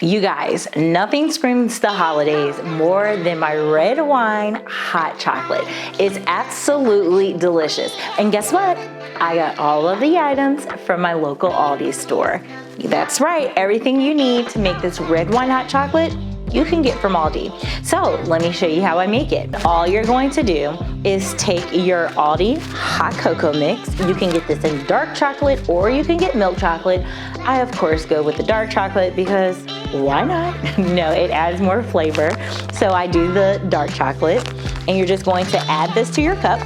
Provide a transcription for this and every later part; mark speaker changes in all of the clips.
Speaker 1: You guys, nothing screams the holidays more than my red wine hot chocolate. It's absolutely delicious. And guess what? I got all of the items from my local ALDI store. That's right, everything you need to make this red wine hot chocolate, you can get from ALDI. So let me show you how I make it. All you're going to do is take your ALDI hot cocoa mix. You can get this in dark chocolate or you can get milk chocolate. I of course go with the dark chocolate because why not? No, it adds more flavor. So I do the dark chocolate and you're just going to add this to your cup.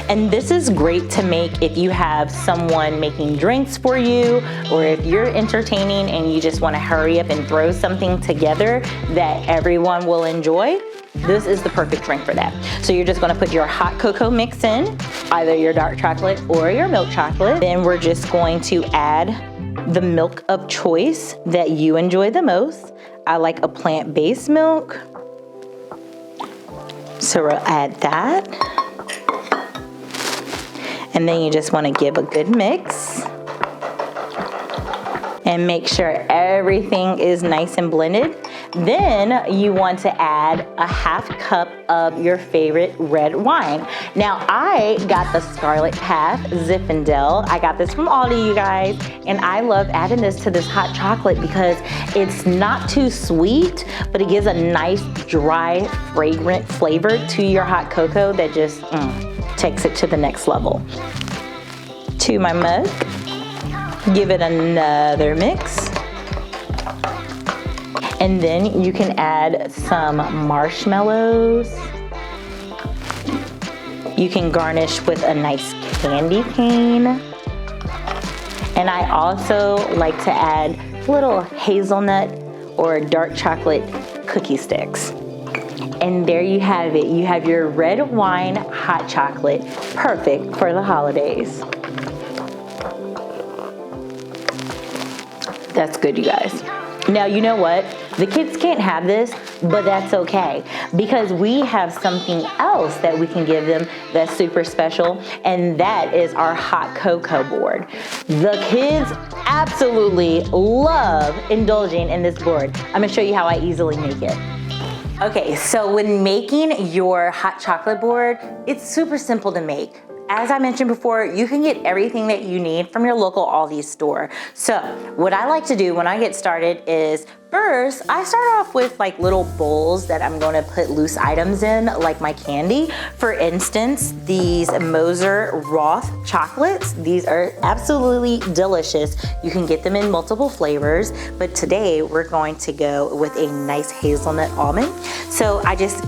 Speaker 1: And this is great to make if you have someone making drinks for you, or if you're entertaining and you just want to hurry up and throw something together that everyone will enjoy. This is the perfect drink for that. So you're just going to put your hot cocoa mix in, either your dark chocolate or your milk chocolate. Then we're just going to add the milk of choice that you enjoy the most. I like a plant-based milk. So we'll add that. And then you just want to give a good mix and make sure everything is nice and blended. Then you want to add a half cup of your favorite red wine. Now I got the Scarlet Path Zinfandel. I got this from ALDI, you guys, and I love adding this to this hot chocolate because it's not too sweet, but it gives a nice, dry, fragrant flavor to your hot cocoa that just takes it to the next level. To my mug, give it another mix. And then you can add some marshmallows. You can garnish with a nice candy cane. And I also like to add little hazelnut or dark chocolate cookie sticks. And there you have it. You have your red wine hot chocolate, perfect for the holidays. That's good, you guys. Now, you know what? The kids can't have this, but that's okay because we have something else that we can give them that's super special, and that is our hot cocoa board. The kids absolutely love indulging in this board. I'm gonna show you how I easily make it. Okay, so when making your hot chocolate board, it's super simple to make. As I mentioned before, you can get everything that you need from your local ALDI store. So what I like to do when I get started is first, I start off with like little bowls that I'm going to put loose items in, like my candy. For instance, these Moser Roth chocolates. These are absolutely delicious. You can get them in multiple flavors, but today we're going to go with a nice hazelnut almond. So I just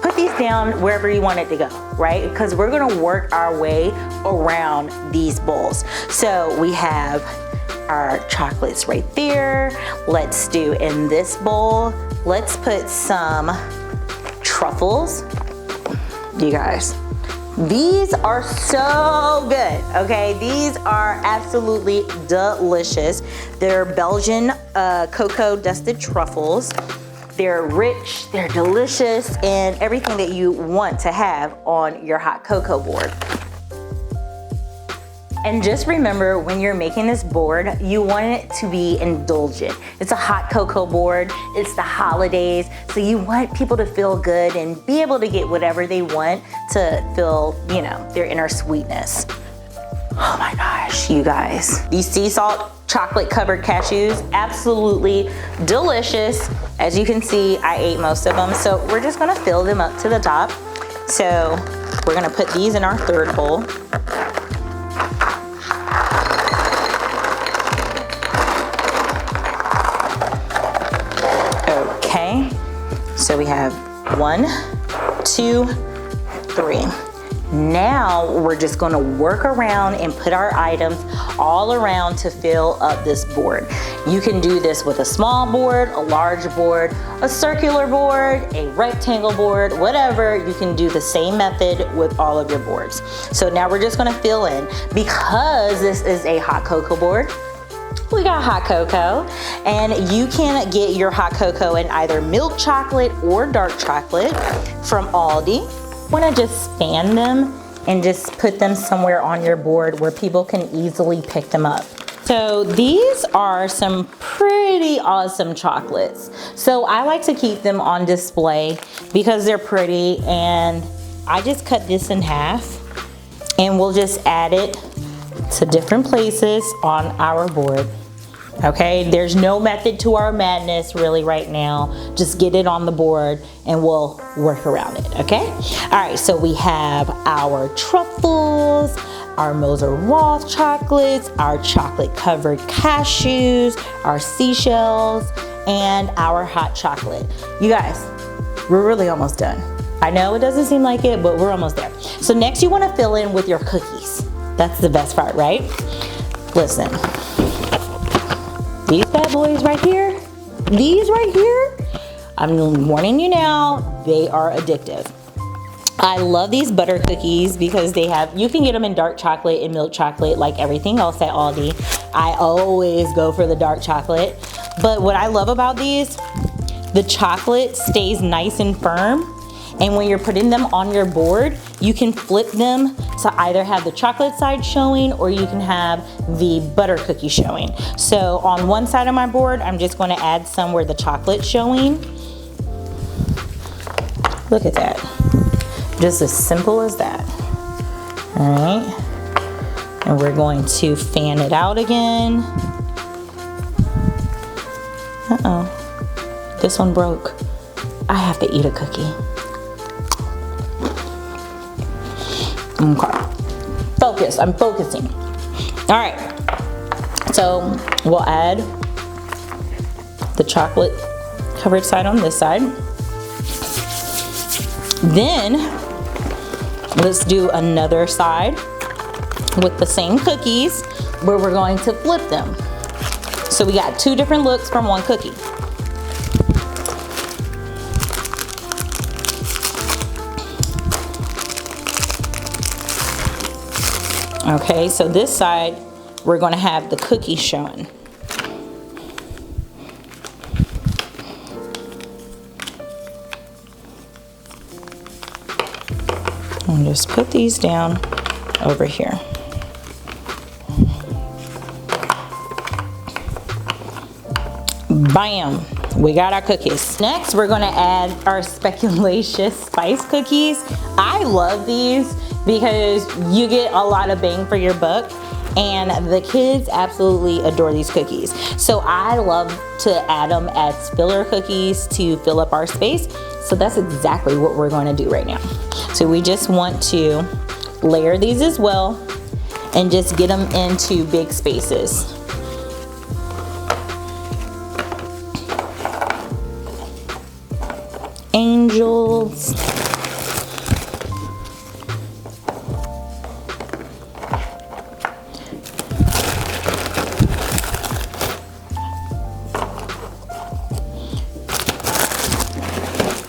Speaker 1: put these down wherever you want it to go, right? Because we're gonna work our way around these bowls. So we have our chocolates right there. Let's do in this bowl, let's put some truffles. You guys, these are so good, okay? These are absolutely delicious. They're Belgian cocoa dusted truffles. They're rich, they're delicious, and everything that you want to have on your hot cocoa board. And just remember, when you're making this board, you want it to be indulgent. It's a hot cocoa board, it's the holidays, so you want people to feel good and be able to get whatever they want to feel, you know, their inner sweetness. Oh my gosh, you guys. These sea salt chocolate covered cashews, absolutely delicious. As you can see, I ate most of them, so we're just gonna fill them up to the top. So we're gonna put these in our third bowl. Okay, so we have 1, 2, 3. Now we're just gonna work around and put our items all around to fill up this board. You can do this with a small board, a large board, a circular board, a rectangle board, whatever. You can do the same method with all of your boards. So now we're just gonna fill in. Because this is a hot cocoa board, we got hot cocoa, and you can get your hot cocoa in either milk chocolate or dark chocolate from ALDI. Want to just fan them and just put them somewhere on your board where people can easily pick them up. So these are some pretty awesome chocolates. So I like to keep them on display because they're pretty, and I just cut this in half and we'll just add it to different places on our board. Okay, there's no method to our madness really right now. Just get it on the board and we'll work around it, okay? All right, so we have our truffles, our Moser Roth chocolates, our chocolate covered cashews, our seashells, and our hot chocolate. You guys, we're really almost done. I know it doesn't seem like it, but we're almost there. So next you wanna fill in with your cookies. That's the best part, right? Listen, these bad boys right here, I'm warning you now, they are addictive. I love these butter cookies because you can get them in dark chocolate and milk chocolate like everything else at Aldi. I always go for the dark chocolate. But what I love about these, the chocolate stays nice and firm. And when you're putting them on your board, you can flip them to either have the chocolate side showing or you can have the butter cookie showing. So on one side of my board, I'm just gonna add some where the chocolate's showing. Look at that. Just as simple as that. All right. And we're going to fan it out again. Uh-oh. This one broke. I have to eat a cookie. Okay. Focus, I'm focusing. All right. So we'll add the chocolate covered side on this side. Then let's do another side with the same cookies where we're going to flip them. So we got two different looks from one cookie. Okay, so this side we're going to have the cookie showing. And just put these down over here. Bam, we got our cookies. Next, we're gonna add our speculatious spice cookies. I love these because you get a lot of bang for your buck, and the kids absolutely adore these cookies. So I love to add them as filler cookies to fill up our space. So that's exactly what we're gonna do right now. So we just want to layer these as well and just get them into big spaces. Angels.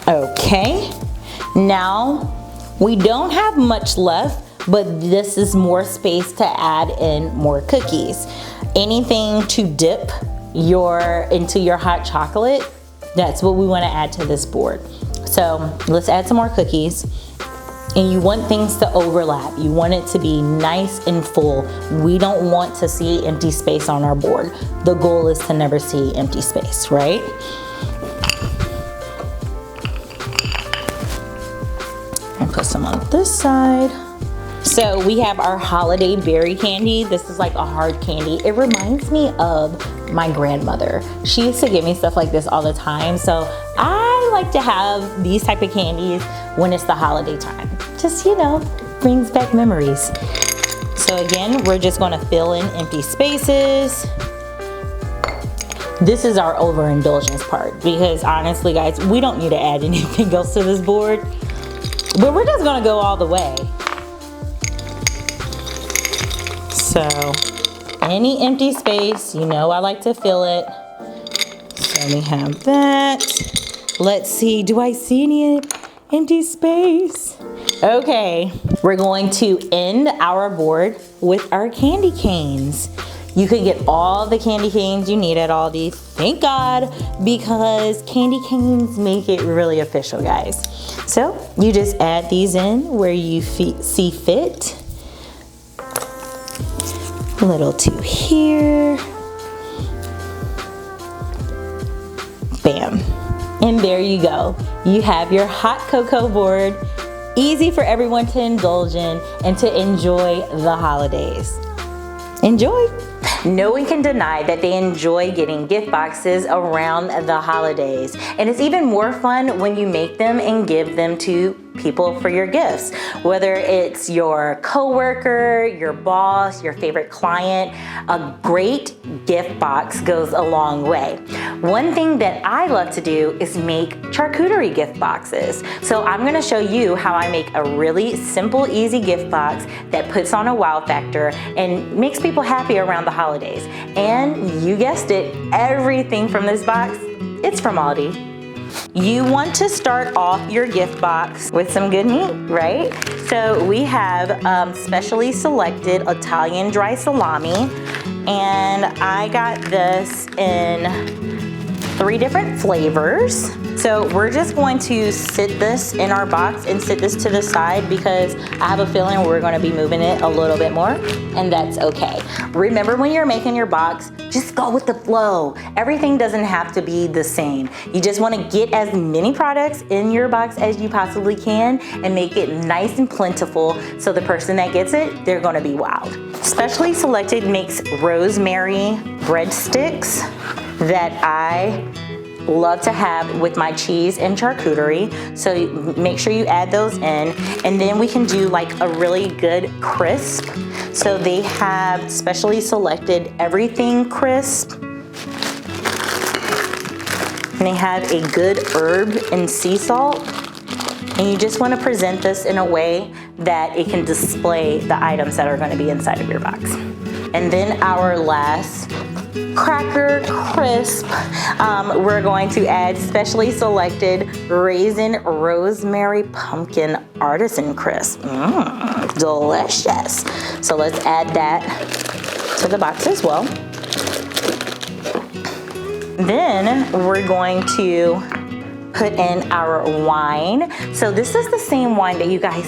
Speaker 1: Okay, now we don't have much left, but this is more space to add in more cookies. Anything to dip into your hot chocolate, that's what we want to add to this board. So let's add some more cookies. And you want things to overlap. You want it to be nice and full. We don't want to see empty space on our board. The goal is to never see empty space, right? And put some on this side. So we have our holiday berry candy. This is like a hard candy. It reminds me of my grandmother. She used to give me stuff like this all the time. So I like to have these type of candies when it's the holiday time. Just, you know, brings back memories. So again, we're just gonna fill in empty spaces. This is our overindulgence part because honestly, guys, we don't need to add anything else to this board. But we're just gonna go all the way. So any empty space, you know I like to fill it. So we have that. Let's see, do I see any empty space? Okay, we're going to end our board with our candy canes. You could get all the candy canes you need at Aldi, thank God, because candy canes make it really official, guys. So you just add these in where you see fit. A little two here. Bam. And there you go. You have your hot cocoa board, easy for everyone to indulge in and to enjoy the holidays. Enjoy. No one can deny that they enjoy getting gift boxes around the holidays. And it's even more fun when you make them and give them to people for your gifts. Whether it's your coworker, your boss, your favorite client, a great gift box goes a long way. One thing that I love to do is make charcuterie gift boxes. So I'm gonna show you how I make a really simple, easy gift box that puts on a wow factor and makes people happy around the holidays. And you guessed it, everything from this box, it's from Aldi. You want to start off your gift box with some good meat, right? So we have specially selected Italian dry salami, and I got this in 3 different flavors. So we're just going to sit this in our box and sit this to the side because I have a feeling we're going to be moving it a little bit more, and that's okay. Remember, when you're making your box, just go with the flow. Everything doesn't have to be the same. You just want to get as many products in your box as you possibly can and make it nice and plentiful so the person that gets it, they're going to be wowed. Specially Selected makes rosemary breadsticks that I love to have with my cheese and charcuterie. So make sure you add those in, and then we can do like a really good crisp. So they have Specially Selected everything crisp, and they have a good herb and sea salt. And you just want to present this in a way that it can display the items that are going to be inside of your box. And then our last cracker crisp, we're going to add Specially Selected Raisin Rosemary Pumpkin Artisan Crisp. Delicious. So let's add that to the box as well. Then we're going to put in our wine. So this is the same wine that you guys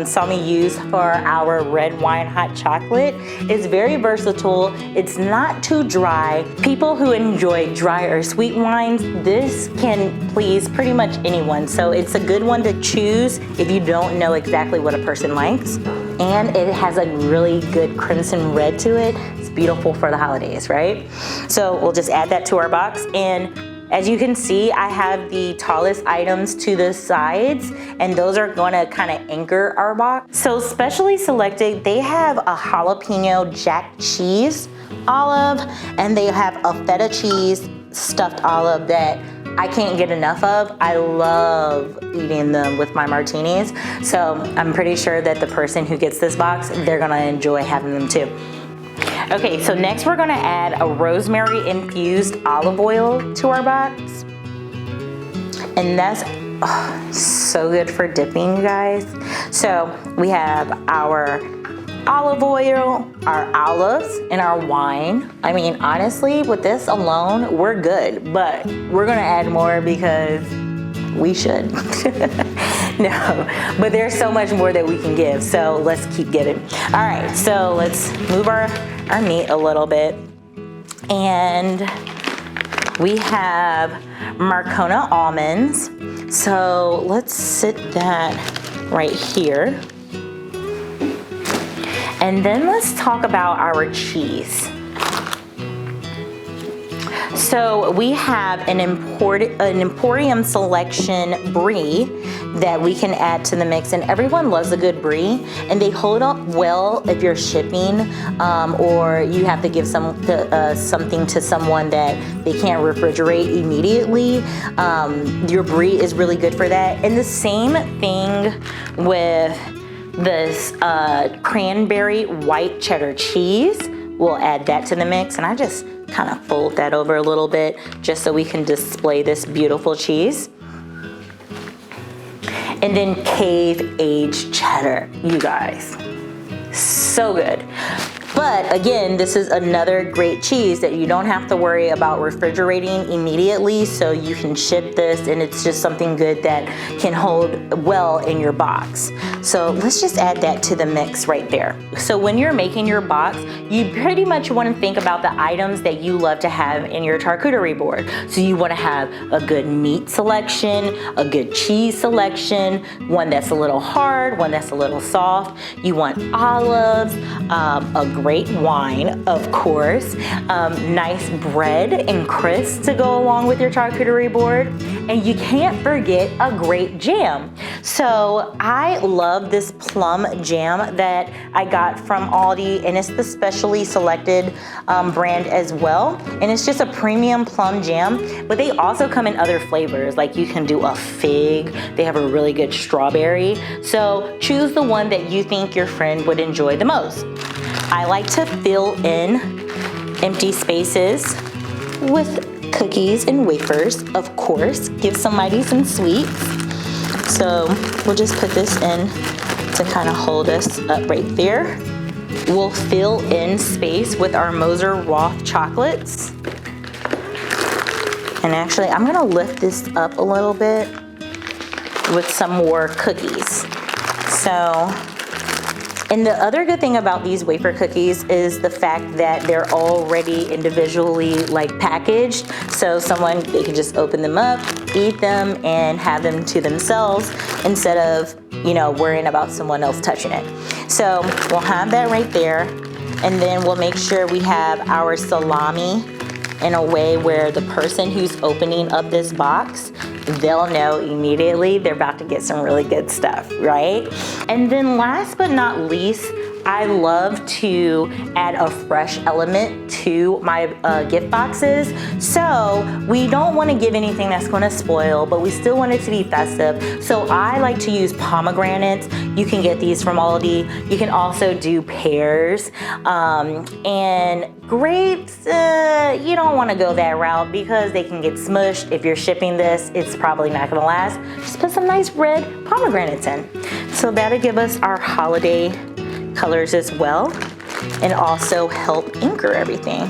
Speaker 1: saw me use for our red wine hot chocolate. It's very versatile. It's not too dry. People who enjoy dry or sweet wines, this can please pretty much anyone. So it's a good one to choose if you don't know exactly what a person likes. And it has a really good crimson red to it. It's beautiful for the holidays, right? So we'll just add that to our box. And as you can see, I have the tallest items to the sides, and those are gonna kind of anchor our box. So Specially Selected, they have a jalapeno jack cheese olive, and they have a feta cheese stuffed olive that I can't get enough of. I love eating them with my martinis. So I'm pretty sure that the person who gets this box, they're gonna enjoy having them too. Okay, so next we're gonna add a rosemary infused olive oil to our box. And that's so good for dipping, you guys. So we have our olive oil, our olives, and our wine. I mean, honestly, with this alone, we're good, but we're gonna add more because we should. No, but there's so much more that we can give, so let's keep getting. All right, so let's move our meat a little bit. And we have Marcona almonds. So let's sit that right here. And then let's talk about our cheese. So we have an Emporium Selection brie that we can add to the mix, and everyone loves a good brie, and they hold up well if you're shipping or you have to give something to someone that they can't refrigerate immediately. Your brie is really good for that. And the same thing with this cranberry white cheddar cheese. We'll add that to the mix, and I just kind of fold that over a little bit just so we can display this beautiful cheese. And then cave aged cheddar, you guys. So good. But again, this is another great cheese that you don't have to worry about refrigerating immediately, so you can ship this and it's just something good that can hold well in your box. So let's just add that to the mix right there. So when you're making your box, you pretty much want to think about the items that you love to have in your charcuterie board. So you want to have a good meat selection, a good cheese selection, one that's a little hard, one that's a little soft. You want olives, a great wine, of course, nice bread and crisps to go along with your charcuterie board, and you can't forget a great jam. So I love this plum jam that I got from Aldi, and it's the specially selected brand as well, and it's just a premium plum jam, but they also come in other flavors, like you can do a fig, they have a really good strawberry, so choose the one that you think your friend would enjoy the most. I like to fill in empty spaces with cookies and wafers, of course. Give somebody some sweets. So we'll just put this in to kind of hold us up right there. We'll fill in space with our Moser Roth chocolates. And actually, I'm gonna lift this up a little bit with some more cookies. So, and the other good thing about these wafer cookies is the fact that they're already individually like packaged. So they can just open them up, eat them, and have them to themselves instead of, worrying about someone else touching it. So we'll have that right there. And then we'll make sure we have our salami in a way where the person who's opening up this box, they'll know immediately they're about to get some really good stuff, right? And then last but not least, I love to add a fresh element to my gift boxes. So we don't want to give anything that's going to spoil, but we still want it to be festive. So I like to use pomegranates. You can get these from Aldi. You can also do pears. And grapes, you don't want to go that route because they can get smushed. If you're shipping this, it's probably not going to last. Just put some nice red pomegranates in. So that'll give us our holiday colors as well, and also help anchor everything.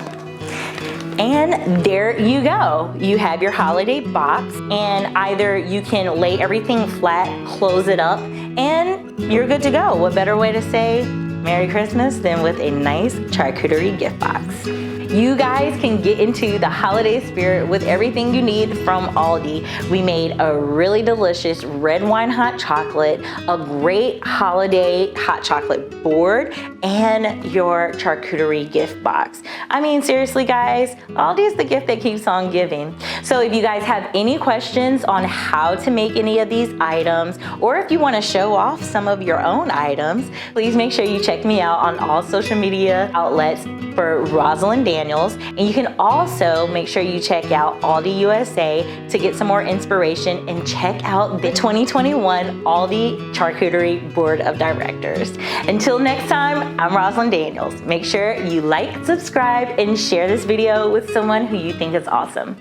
Speaker 1: And there you go. You have your holiday box, and either you can lay everything flat, close it up, and you're good to go. What better way to say Merry Christmas than with a nice charcuterie gift box? You guys can get into the holiday spirit with everything you need from Aldi. We made a really delicious red wine hot chocolate, a great holiday hot chocolate board, and your charcuterie gift box. I mean, seriously guys, Aldi is the gift that keeps on giving. So if you guys have any questions on how to make any of these items, or if you want to show off some of your own items, please make sure you check me out on all social media outlets for Rosalind Daniels. And you can also make sure you check out Aldi USA to get some more inspiration, and check out the 2021 Aldi Charcuterie Board of Directors. Until next time, I'm Rosalind Daniels. Make sure you like, subscribe, and share this video with someone who you think is awesome.